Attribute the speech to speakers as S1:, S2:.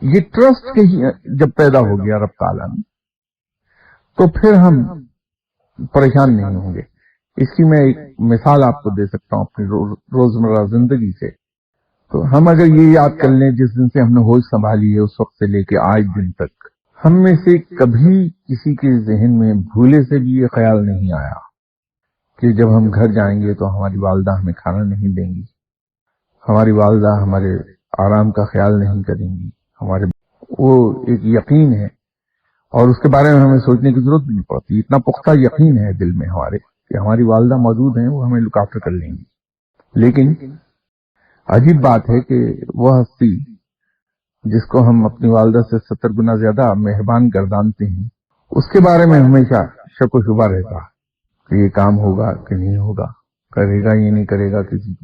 S1: ये ट्रस्ट कहीं जब पैदा हो गया रब ताला में, तो फिर हम परेशान नहीं होंगे। इसकी मैं एक मिसाल आपको दे सकता हूं अपनी रोजमर्रा जिंदगी से। तो हम अगर ये याद कर लें, जिस दिन से हमने होश संभाली है उस वक्त से लेके आज दिन तक, हम में से कभी किसी के जहन में भूले से भी ये ख्याल नहीं आया कि जब हम घर जाएंगे तो हमारी वालदा हमें खाना नहीं देंगी, हमारी वालदा हमारे आराम का ख्याल नहीं करेंगी। हमारे वो एक यकीन है और उसके बारे में हमें सोचने की जरूरत भी नहीं पड़ती। इतना पुख्ता यकीन है दिल में हमारे कि हमारी वालदा मौजूद हैं, वो हमें लुक आफ्टर कर लेंगी। लेकिन अजीब बात है कि वह हस्ती जिसको हम अपनी वालदा से 70 गुना ज्यादा मेहरबान गर्दानते हैं, उसके बारे में हमेशा शक व शुबा रहता कि ये काम होगा कि नहीं होगा, करेगा ये नहीं करेगा, किसी